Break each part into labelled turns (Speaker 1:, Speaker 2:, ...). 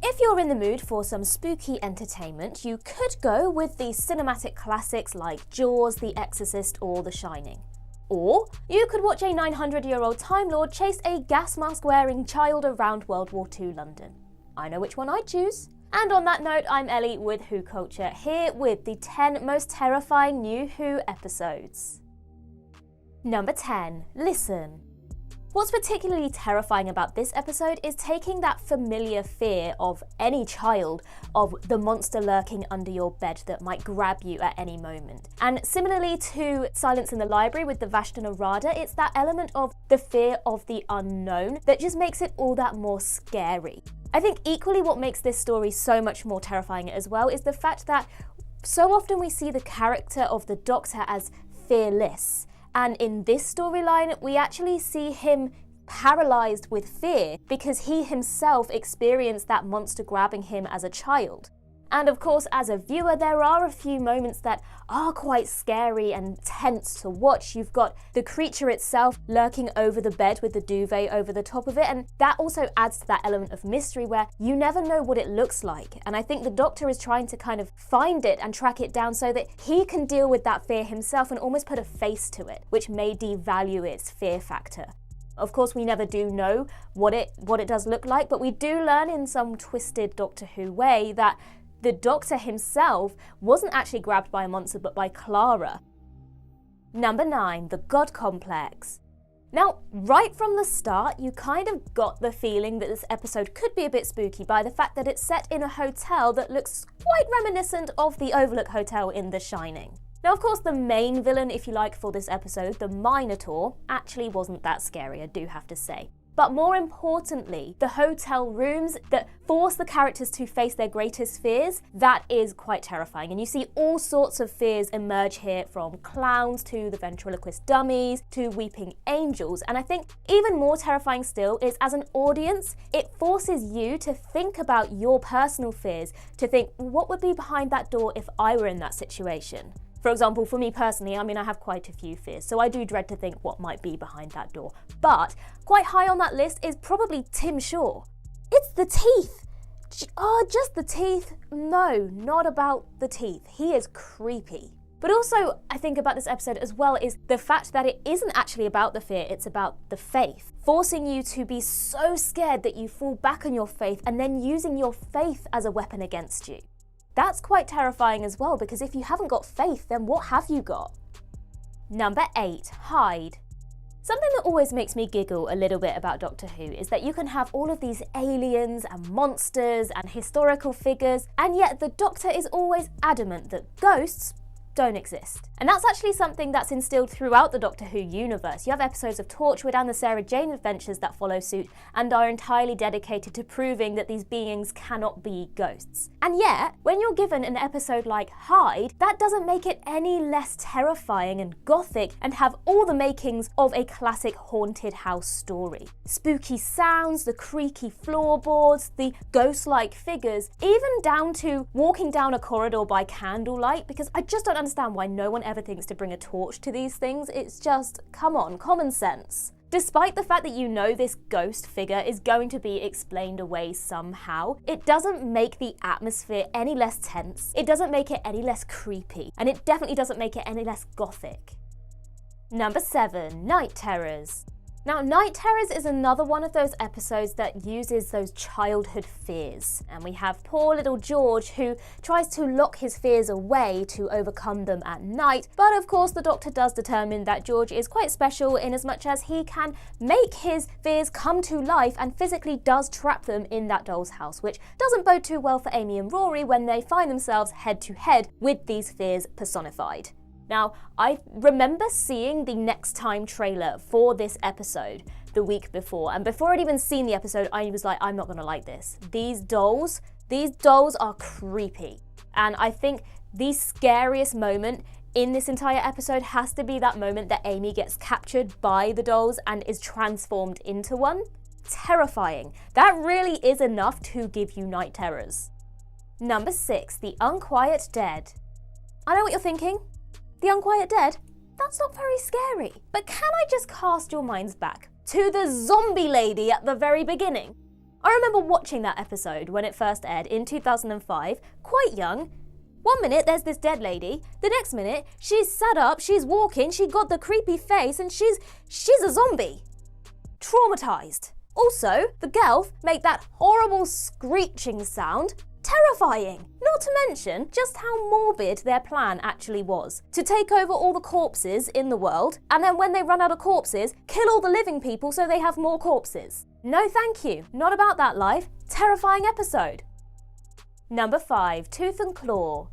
Speaker 1: If you're in the mood for some spooky entertainment, you could go with the cinematic classics like Jaws, The Exorcist, or The Shining. Or you could watch a 900-year-old Time Lord chase a gas mask-wearing child around World War II London. I know which one I'd choose. And on that note, I'm Ellie with Who Culture, here with the 10 most terrifying NuWho episodes. Number 10. Listen. What's particularly terrifying about this episode is taking that familiar fear of any child of the monster lurking under your bed that might grab you at any moment. And similarly to Silence in the Library with the Vashta Narada, it's that element of the fear of the unknown that just makes it all that more scary. I think equally what makes this story so much more terrifying as well is the fact that so often we see the character of the Doctor as fearless. And in this storyline, we actually see him paralyzed with fear because he himself experienced that monster grabbing him as a child. And of course, as a viewer, there are a few moments that are quite scary and tense to watch. You've got the creature itself lurking over the bed with the duvet over the top of it, and that also adds to that element of mystery where you never know what it looks like. And I think the Doctor is trying to kind of find it and track it down so that he can deal with that fear himself and almost put a face to it, which may devalue its fear factor. Of course, we never do know what it does look like, but we do learn in some twisted Doctor Who way that the Doctor himself wasn't actually grabbed by a monster, but by Clara. Number 9, the God Complex. Now, right from the start, you kind of got the feeling that this episode could be a bit spooky by the fact that it's set in a hotel that looks quite reminiscent of the Overlook Hotel in The Shining. Now, of course, the main villain, if you like, for this episode, the Minotaur, actually wasn't that scary, I do have to say. But more importantly, the hotel rooms that force the characters to face their greatest fears, that is quite terrifying. And you see all sorts of fears emerge here, from clowns to the ventriloquist dummies to weeping angels. And I think even more terrifying still is, as an audience, it forces you to think about your personal fears, to think, what would be behind that door if I were in that situation? For example, for me personally, I have quite a few fears, so I do dread to think what might be behind that door. But quite high on that list is probably Tim Shaw. It's the teeth! Just the teeth? No, not about the teeth. He is creepy. But also, I think about this episode as well is the fact that it isn't actually about the fear, it's about the faith. Forcing you to be so scared that you fall back on your faith and then using your faith as a weapon against you. That's quite terrifying as well, because if you haven't got faith, then what have you got? Number 8, hide. Something that always makes me giggle a little bit about Doctor Who is that you can have all of these aliens and monsters and historical figures, and yet the Doctor is always adamant that ghosts don't exist. And that's actually something that's instilled throughout the Doctor Who universe. You have episodes of Torchwood and the Sarah Jane adventures that follow suit and are entirely dedicated to proving that these beings cannot be ghosts. And yet, when you're given an episode like Hide, that doesn't make it any less terrifying and gothic and have all the makings of a classic haunted house story. Spooky sounds, the creaky floorboards, the ghost-like figures, even down to walking down a corridor by candlelight, because I just don't understand why no one ever thinks to bring a torch to these things. It's just, come on, common sense. Despite the fact that you know this ghost figure is going to be explained away somehow, it doesn't make the atmosphere any less tense, it doesn't make it any less creepy, and it definitely doesn't make it any less gothic. Number 7, Night Terrors. Now, Night Terrors is another one of those episodes that uses those childhood fears. And we have poor little George who tries to lock his fears away to overcome them at night. But of course, the Doctor does determine that George is quite special in as much as he can make his fears come to life and physically does trap them in that doll's house, which doesn't bode too well for Amy and Rory when they find themselves head to head with these fears personified. Now, I remember seeing the Next Time trailer for this episode the week before, and before I'd even seen the episode, I was like, I'm not gonna like this. These dolls are creepy. And I think the scariest moment in this entire episode has to be that moment that Amy gets captured by the dolls and is transformed into one. Terrifying. That really is enough to give you night terrors. Number 6, the Unquiet Dead. I know what you're thinking. The Unquiet Dead? That's not very scary. But can I just cast your minds back to the zombie lady at the very beginning? I remember watching that episode when it first aired in 2005, quite young. One minute there's this dead lady, the next minute she's sat up, she's walking, she got the creepy face and she's a zombie. Traumatised. Also, the Gelf make that horrible screeching sound. Terrifying! Not to mention just how morbid their plan actually was. To take over all the corpses in the world, and then when they run out of corpses, kill all the living people so they have more corpses. No thank you, not about that life. Terrifying episode. Number 5, Tooth and Claw.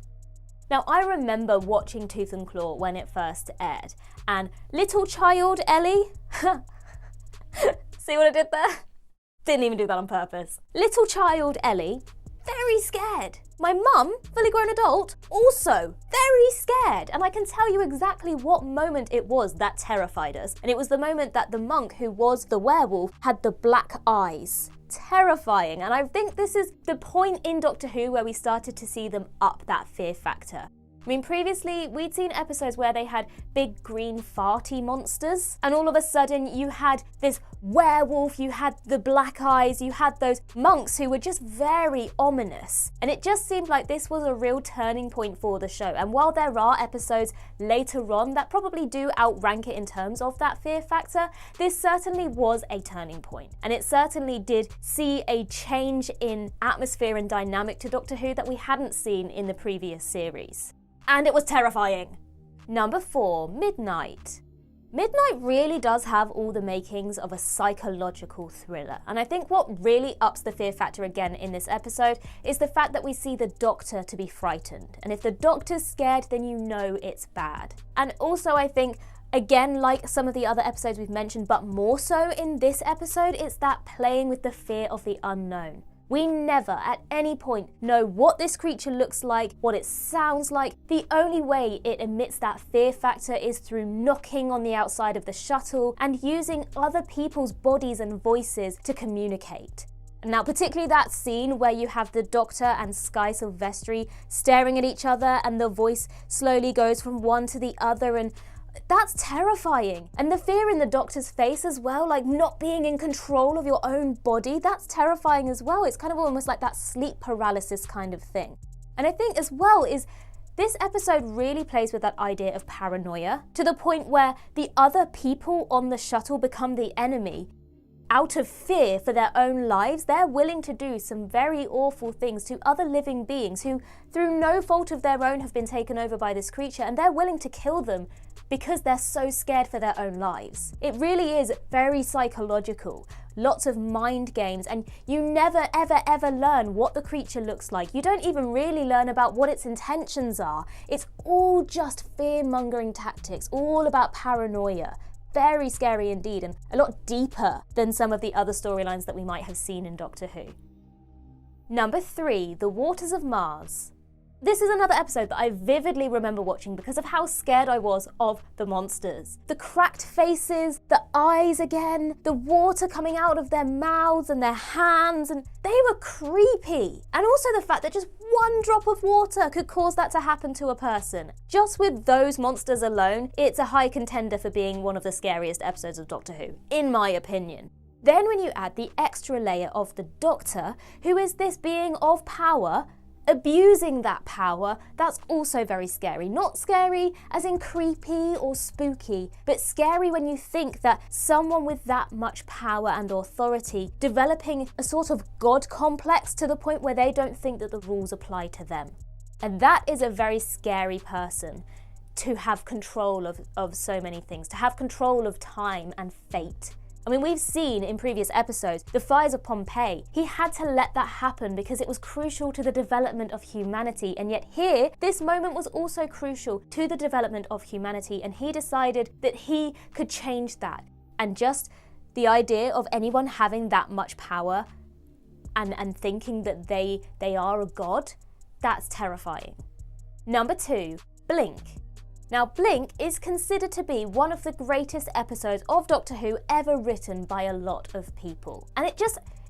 Speaker 1: Now I remember watching Tooth and Claw when it first aired, and little child Ellie, see what I did there? Didn't even do that on purpose. Little child Ellie, very scared. My mum, fully grown adult, also very scared. And I can tell you exactly what moment it was that terrified us. And it was the moment that the monk who was the werewolf had the black eyes. Terrifying. And I think this is the point in Doctor Who where we started to see them up that fear factor. I mean, previously we'd seen episodes where they had big green farty monsters, and all of a sudden you had this werewolf, you had the black eyes, you had those monks who were just very ominous. And it just seemed like this was a real turning point for the show. And while there are episodes later on that probably do outrank it in terms of that fear factor, this certainly was a turning point. And it certainly did see a change in atmosphere and dynamic to Doctor Who that we hadn't seen in the previous series. And it was terrifying. Number 4, Midnight. Midnight really does have all the makings of a psychological thriller. And I think what really ups the fear factor again in this episode is the fact that we see the Doctor to be frightened. And if the Doctor's scared, then you know it's bad. And also I think, again, like some of the other episodes we've mentioned, but more so in this episode, it's that playing with the fear of the unknown. We never, at any point, know what this creature looks like, what it sounds like. The only way it emits that fear factor is through knocking on the outside of the shuttle and using other people's bodies and voices to communicate. Now, particularly that scene where you have the Doctor and Skye Silvestri staring at each other and the voice slowly goes from one to the other, and that's terrifying. And the fear in the Doctor's face as well, like not being in control of your own body, that's terrifying as well. It's kind of almost like that sleep paralysis kind of thing. And I think as well is this episode really plays with that idea of paranoia to the point where the other people on the shuttle become the enemy. Out of fear for their own lives, they're willing to do some very awful things to other living beings who, through no fault of their own, have been taken over by this creature, and they're willing to kill them because they're so scared for their own lives. It really is very psychological. Lots of mind games, and you never ever learn what the creature looks like. You don't even really learn about what its intentions are. It's all just fear-mongering tactics, all about paranoia. Very scary indeed, and a lot deeper than some of the other storylines that we might have seen in Doctor Who. Number 3, The Waters of Mars. This is another episode that I vividly remember watching because of how scared I was of the monsters. The cracked faces, the eyes again, the water coming out of their mouths and their hands, and they were creepy. And also the fact that just one drop of water could cause that to happen to a person. Just with those monsters alone, it's a high contender for being one of the scariest episodes of Doctor Who, in my opinion. Then when you add the extra layer of the Doctor, who is this being of power, abusing that power, that's also very scary. Not scary as in creepy or spooky, but scary when you think that someone with that much power and authority developing a sort of god complex to the point where they don't think that the rules apply to them. And that is a very scary person to have control of so many things, to have control of time and fate. I mean, we've seen in previous episodes, the fires of Pompeii. He had to let that happen because it was crucial to the development of humanity. And yet here, this moment was also crucial to the development of humanity. And he decided that he could change that. And just the idea of anyone having that much power and thinking that they are a god, that's terrifying. Number 2, Blink. Now, Blink is considered to be one of the greatest episodes of Doctor Who ever written by a lot of people. And it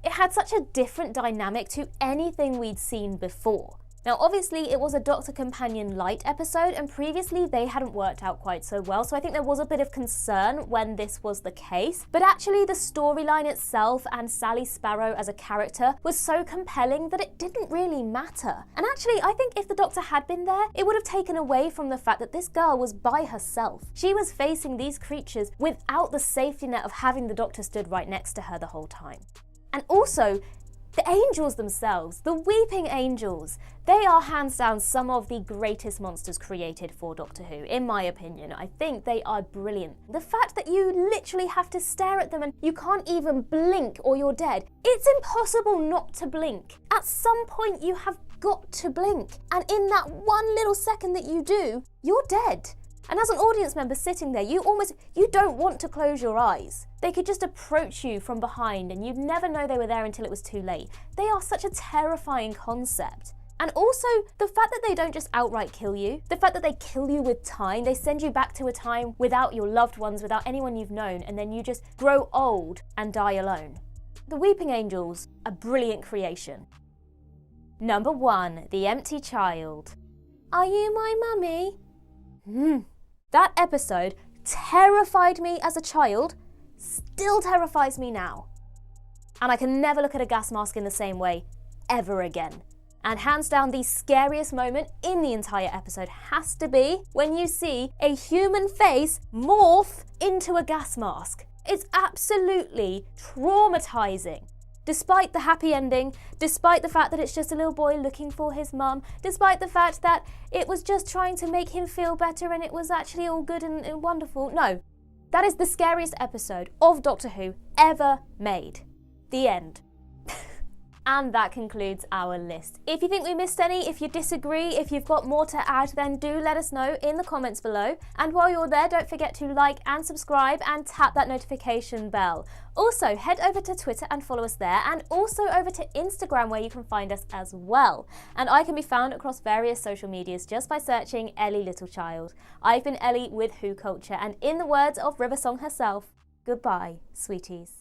Speaker 1: had such a different dynamic to anything we'd seen before. Now obviously it was a Doctor Companion Light episode, and previously they hadn't worked out quite so well, so I think there was a bit of concern when this was the case. But actually the storyline itself and Sally Sparrow as a character was so compelling that it didn't really matter. And actually I think if the Doctor had been there, it would have taken away from the fact that this girl was by herself. She was facing these creatures without the safety net of having the Doctor stood right next to her the whole time. And also, the angels themselves, the weeping angels, they are hands down some of the greatest monsters created for Doctor Who, in my opinion. I think they are brilliant. The fact that you literally have to stare at them and you can't even blink or you're dead. It's impossible not to blink. At some point you have got to blink. And in that one little second that you do, you're dead. And as an audience member sitting there, you don't want to close your eyes. They could just approach you from behind and you'd never know they were there until it was too late. They are such a terrifying concept. And also, the fact that they don't just outright kill you, the fact that they kill you with time, they send you back to a time without your loved ones, without anyone you've known, and then you just grow old and die alone. The Weeping Angels, a brilliant creation. Number 1, The Empty Child. Are you my mummy? That episode terrified me as a child, still terrifies me now. And I can never look at a gas mask in the same way ever again. And hands down, the scariest moment in the entire episode has to be when you see a human face morph into a gas mask. It's absolutely traumatizing. Despite the happy ending, despite the fact that it's just a little boy looking for his mum, despite the fact that it was just trying to make him feel better and it was actually all good and wonderful. No, that is the scariest episode of Doctor Who ever made. The end. And that concludes our list. If you think we missed any, if you disagree, if you've got more to add, then do let us know in the comments below. And while you're there, don't forget to like and subscribe and tap that notification bell. Also, head over to Twitter and follow us there, and also over to Instagram where you can find us as well. And I can be found across various social medias just by searching Ellie Littlechild. I've been Ellie with Who Culture, and in the words of River Song herself, goodbye, sweeties.